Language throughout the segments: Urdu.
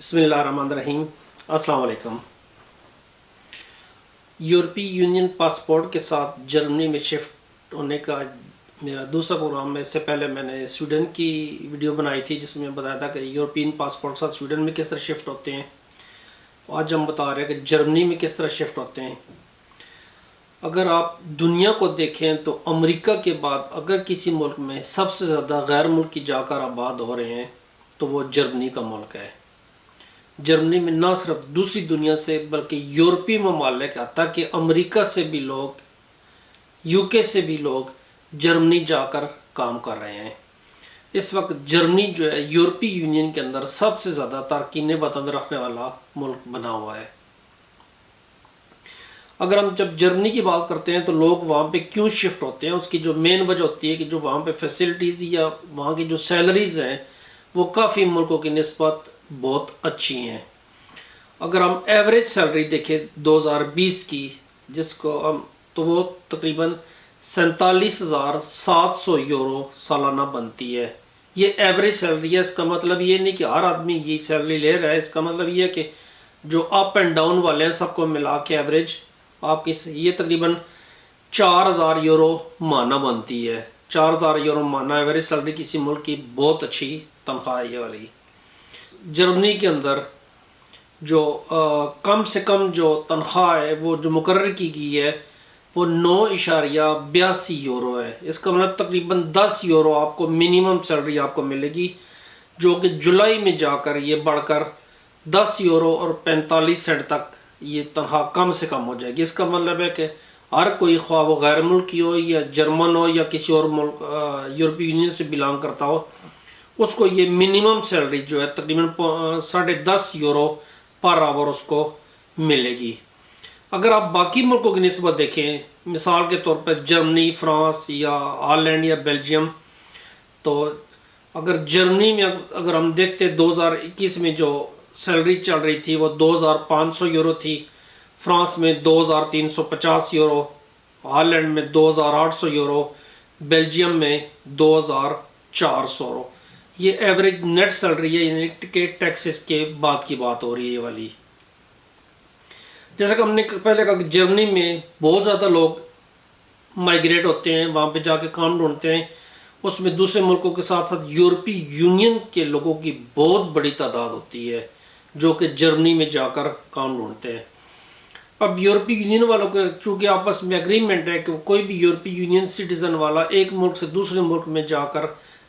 بسم اللہ الرحمن الرحیم۔ السلام علیکم۔ یورپی یونین پاسپورٹ کے ساتھ جرمنی میں شفٹ ہونے کا میرا دوسرا پروگرام ہے۔ اس سے پہلے میں نے سویڈن کی ویڈیو بنائی تھی جس میں بتایا تھا کہ یورپین پاسپورٹ کے ساتھ سویڈن میں کس طرح شفٹ ہوتے ہیں۔ آج ہم بتا رہے ہیں کہ جرمنی میں کس طرح شفٹ ہوتے ہیں۔ اگر آپ دنیا کو دیکھیں تو امریکہ کے بعد اگر کسی ملک میں سب سے زیادہ غیر ملکی جا کر آباد ہو رہے ہیں تو وہ جرمنی کا ملک ہے۔ جرمنی میں نہ صرف دوسری دنیا سے بلکہ یورپی ممالک حتیٰ کہ امریکہ سے بھی لوگ، یو کے سے بھی لوگ جرمنی جا کر کام کر رہے ہیں۔ اس وقت جرمنی جو ہے یورپی یونین کے اندر سب سے زیادہ تارکین وطن رکھنے والا ملک بنا ہوا ہے۔ اگر ہم جب جرمنی کی بات کرتے ہیں تو لوگ وہاں پہ کیوں شفٹ ہوتے ہیں، اس کی جو مین وجہ ہوتی ہے کہ جو وہاں پہ فیسلٹیز یا وہاں کی جو سیلریز ہیں وہ کافی ملکوں کی نسبت بہت اچھی ہیں۔ اگر ہم ایوریج سیلری دیکھیں 2020 کی جس کو ہم تو وہ تقریباً 47,700 یورو سالانہ بنتی ہے۔ یہ ایوریج سیلری ہے۔ اس کا مطلب یہ نہیں کہ ہر آدمی یہ سیلری لے رہا ہے، اس کا مطلب یہ ہے کہ جو اپ اینڈ ڈاؤن والے ہیں سب کو ملا کے ایوریج آپ کی یہ تقریباً 4,000 یورو ماہانہ بنتی ہے۔ 4,000 یورو ماہانہ ایوریج سیلری کسی ملک کی بہت اچھی تنخواہ ہے یہ والی۔ جرمنی کے اندر جو کم سے کم جو تنخواہ ہے وہ جو مقرر کی گئی ہے وہ 9.82 یورو ہے۔ اس کا مطلب تقریباً 10 یورو آپ کو منیمم سیلری آپ کو ملے گی، جو کہ جولائی میں جا کر یہ بڑھ کر 10 یورو اور 45 سینٹ تک یہ تنخواہ کم سے کم ہو جائے گی۔ اس کا مطلب ہے کہ ہر کوئی خواہ وہ غیر ملکی ہو یا جرمن ہو یا کسی اور ملک یورپی یونین سے بلانگ کرتا ہو، اس کو یہ منیمم سیلری جو ہے تقریباً 10.5 یورو پر آور اس کو ملے گی۔ اگر آپ باقی ملکوں کی نسبت دیکھیں، مثال کے طور پر جرمنی، فرانس یا ہالینڈ یا بیلجیم، تو اگر جرمنی میں اگر ہم دیکھتے 2021 میں جو سیلری چل رہی تھی وہ 2,500 یورو تھی، فرانس میں 2,350 یورو، ہالینڈ میں 2,800 یورو، بیلجیم میں 2,400 یورو۔ یہ ایوریج نیٹ سیلری ہے، یعنی کہ ٹیکسز کے بعد کی بات ہو رہی ہے یہ والی۔ جیسا کہ ہم نے پہلے کہا کہ جرمنی میں بہت زیادہ لوگ مائیگریٹ ہوتے ہیں، وہاں پہ جا کے کام ڈھونڈتے ہیں۔ اس میں دوسرے ملکوں کے ساتھ ساتھ یورپی یونین کے لوگوں کی بہت بڑی تعداد ہوتی ہے جو کہ جرمنی میں جا کر کام ڈھونڈتے ہیں۔ اب یورپی یونین والوں کے چونکہ آپس میں اگریمنٹ ہے کہ کوئی بھی یورپی یونین سٹیزن والا ایک ملک سے دوسرے ملک میں جا کر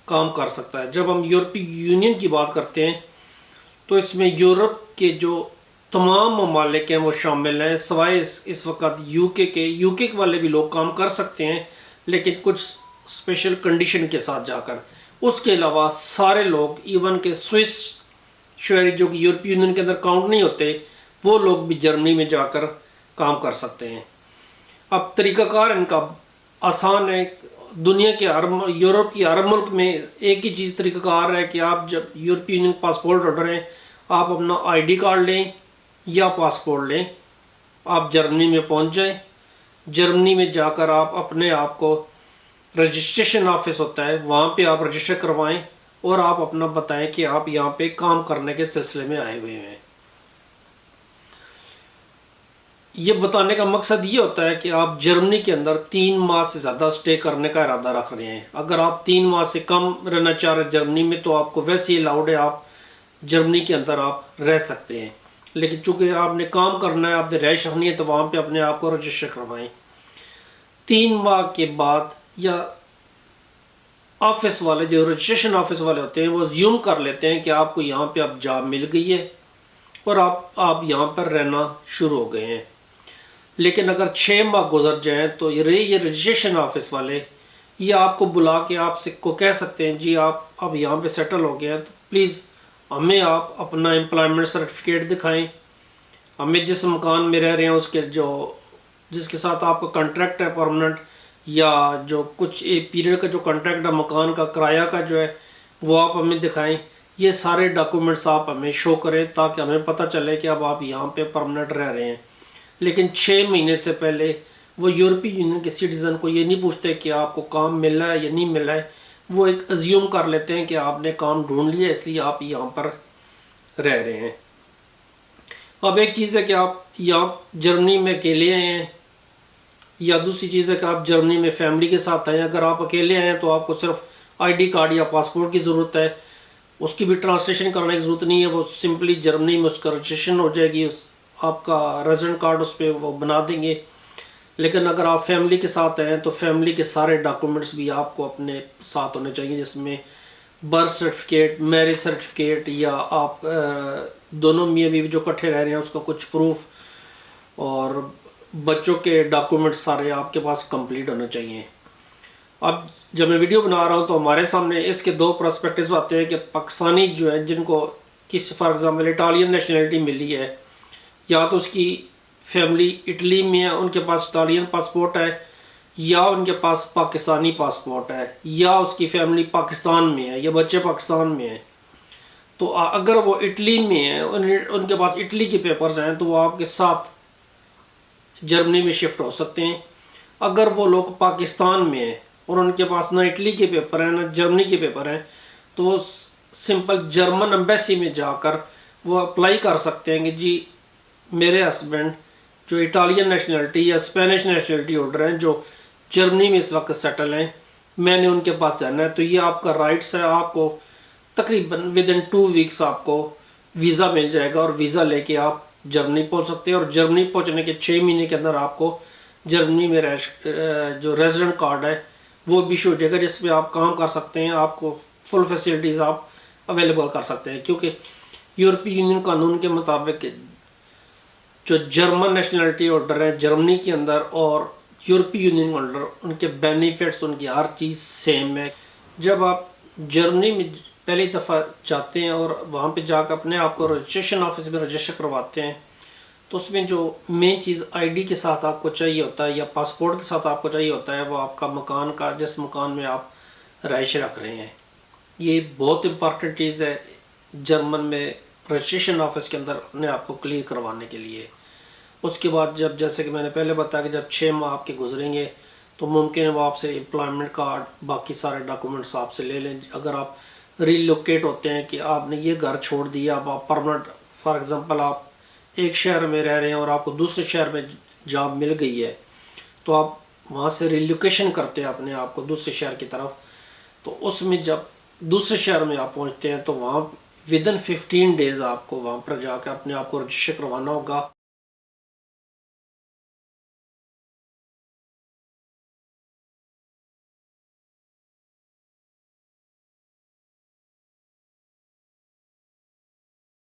کام کر سکتا ہے۔ جب ہم یورپی یونین کی بات کرتے ہیں تو اس میں یورپ کے جو تمام ممالک ہیں وہ شامل ہیں، سوائے اس وقت یو کے والے بھی لوگ کام کر سکتے ہیں لیکن کچھ اسپیشل کنڈیشن کے ساتھ جا کر۔ اس کے علاوہ سارے لوگ ایون کہ سوئس شہری جو کہ یورپی یونین کے اندر کاؤنٹ نہیں ہوتے وہ لوگ بھی جرمنی میں جا کر کام کر سکتے ہیں۔ اب طریقہ کار ان کا آسان ہے۔ دنیا کے یورپ کی ہر ملک میں ایک ہی چیز طریقہ کار ہے کہ آپ جب یورپی یونین پاسپورٹ آرڈر ہیں آپ اپنا آئی ڈی کارڈ لیں یا پاسپورٹ لیں، آپ جرمنی میں پہنچ جائیں۔ جرمنی میں جا کر آپ اپنے آپ کو رجسٹریشن آفس ہوتا ہے وہاں پہ آپ رجسٹر کروائیں اور آپ اپنا بتائیں کہ آپ یہاں پہ کام کرنے کے سلسلے میں آئے ہوئے ہیں۔ یہ بتانے کا مقصد یہ ہوتا ہے کہ آپ جرمنی کے اندر 3 ماہ سے زیادہ سٹے کرنے کا ارادہ رکھ رہے ہیں۔ اگر آپ 3 ماہ سے کم رہنا چاہ رہے ہیں جرمنی میں تو آپ کو ویسے ہی الاؤڈ ہے، آپ جرمنی کے اندر آپ رہ سکتے ہیں، لیکن چونکہ آپ نے کام کرنا ہے، آپ نے رہائش رکھنی ہے تو وہاں پہ اپنے آپ کو رجسٹر کروائیں۔ 3 ماہ کے بعد یا آفس والے جو رجسٹریشن آفس والے ہوتے ہیں وہ زیوم کر لیتے ہیں کہ آپ کو یہاں پہ اب جاب مل گئی ہے اور آپ یہاں پر رہنا شروع ہو گئے ہیں۔ لیکن اگر 6 ماہ گزر جائیں تو یہ رجسٹریشن آفس والے یہ آپ کو بلا کے آپ سے کو کہہ سکتے ہیں جی آپ اب یہاں پہ سیٹل ہو گئے ہیں تو پلیز ہمیں آپ اپنا امپلائمنٹ سرٹیفکیٹ دکھائیں، ہمیں جس مکان میں رہ رہے ہیں اس کے جس کے ساتھ آپ کا کنٹریکٹ ہے پرماننٹ یا جو کچھ ایک پیریڈ کا جو کنٹریکٹ ہے مکان کا کرایہ کا جو ہے وہ آپ ہمیں دکھائیں۔ یہ سارے ڈاکومنٹس آپ ہمیں شو کریں تاکہ ہمیں پتہ چلے کہ اب آپ یہاں پہ پرماننٹ رہ رہے ہیں۔ لیکن 6 مہینے سے پہلے وہ یورپی یونین کے سٹیزن کو یہ نہیں پوچھتے کہ آپ کو کام مل رہا ہے یا نہیں مل رہا ہے، وہ ایک ازیوم کر لیتے ہیں کہ آپ نے کام ڈھونڈ لیا اس لیے آپ یہاں پر رہ رہے ہیں۔ اب ایک چیز ہے کہ آپ یا جرمنی میں اکیلے آئے ہیں، یا دوسری چیز ہے کہ آپ جرمنی میں فیملی کے ساتھ آئے ہیں۔ اگر آپ اکیلے آئے ہیں تو آپ کو صرف آئی ڈی کارڈ یا پاسپورٹ کی ضرورت ہے، اس کی بھی ٹرانسلیشن کرنے کی ضرورت نہیں ہے، وہ سمپلی جرمنی میں اس کا رجسٹریشن ہو جائے گی، آپ کا ریزیڈنٹ کارڈ اس پہ وہ بنا دیں گے۔ لیکن اگر آپ فیملی کے ساتھ آئے ہیں تو فیملی کے سارے ڈاکومنٹس بھی آپ کو اپنے ساتھ ہونے چاہیے، جس میں برتھ سرٹیفکیٹ، میرج سرٹیفکیٹ، یا آپ دونوں میاں بیوی جو اکٹھے رہ رہے ہیں اس کا کچھ پروف، اور بچوں کے ڈاکومنٹ سارے آپ کے پاس کمپلیٹ ہونے چاہیے۔ اب جب میں ویڈیو بنا رہا ہوں تو ہمارے سامنے اس کے دو پرسپیکٹیوز آتے ہیں کہ پاکستانی جو ہے جن کو کس فار ایگزامپل اٹالین نیشنلٹی ملی ہے، یا تو اس کی فیملی اٹلی میں ہے، ان کے پاس اٹالین پاسپورٹ ہے، یا ان کے پاس پاکستانی پاسپورٹ ہے، یا اس کی فیملی پاکستان میں ہے، یا بچے پاکستان میں ہیں، تو اگر وہ اٹلی میں ہیں، ان کے پاس اٹلی کے پیپرز ہیں، تو وہ آپ کے ساتھ جرمنی میں شفٹ ہو سکتے ہیں۔ اگر وہ لوگ پاکستان میں ہیں اور ان کے پاس نہ اٹلی کے پیپر ہیں نہ جرمنی کے پیپر ہیں، تو وہ سمپل جرمن ایمبیسی میں جا کر وہ اپلائی کر سکتے ہیں کہ جی میرے ہسبینڈ جو اٹالین نیشنلٹی یا اسپینش نیشنلٹی ہولڈر ہیں جو جرمنی میں اس وقت سیٹل ہیں، میں نے ان کے پاس جانا ہے۔ تو یہ آپ کا رائٹس ہے، آپ کو تقریباً ودن 2 ویکس آپ کو ویزا مل جائے گا، اور ویزا لے کے آپ جرمنی پہنچ سکتے ہیں، اور جرمنی پہنچنے کے 6 مہینے کے اندر آپ کو جرمنی میں جو ریزیڈنٹ کارڈ ہے وہ بھی ایشو ہو جائے گا، جس میں آپ کام کر سکتے ہیں، آپ کو فل فیسلٹیز آپ اویلیبل کر سکتے ہیں۔ کیونکہ یورپی یونین قانون کے مطابق جو جرمن نیشنلٹی ہولڈر ہیں جرمنی کے اندر اور یورپی یونین ہولڈر، ان کے بینیفٹس، ان کی ہر چیز سیم ہے۔ جب آپ جرمنی میں پہلی دفعہ جاتے ہیں اور وہاں پہ جا کے اپنے آپ کو رجسٹریشن آفس میں رجسٹر کرواتے ہیں، تو اس میں جو مین چیز آئی ڈی کے ساتھ آپ کو چاہیے ہوتا ہے یا پاسپورٹ کے ساتھ آپ کو چاہیے ہوتا ہے، وہ آپ کا مکان کا جس مکان میں آپ رہائش رکھ رہے ہیں۔ یہ بہت امپارٹنٹ چیز ہے جرمن میں رجسٹریشن آفس کے اندر اپنے آپ کو کلیئر کروانے کے لیے۔ اس کے بعد جب جیسے کہ میں نے پہلے بتایا کہ جب 6 ماہ آپ کے گزریں گے تو ممکن ہے وہ آپ سے امپلائمنٹ کارڈ باقی سارے ڈاکومنٹس آپ سے لے لیں۔ اگر آپ ریلوکیٹ ہوتے ہیں کہ آپ نے یہ گھر چھوڑ دیا، اب آپ پرمنٹ فار ایگزامپل آپ ایک شہر میں رہ رہے ہیں اور آپ کو دوسرے شہر میں جاب مل گئی ہے، تو آپ وہاں سے ریلوکیشن کرتے ہیں اپنے آپ کو دوسرے شہر کی طرف، تو اس میں جب دوسرے شہر میں آپ پہنچتے ہیں تو وہاں ودن 15 ڈیز آپ کو وہاں پر جا کے اپنے آپ کو رجسٹر کروانا ہوگا۔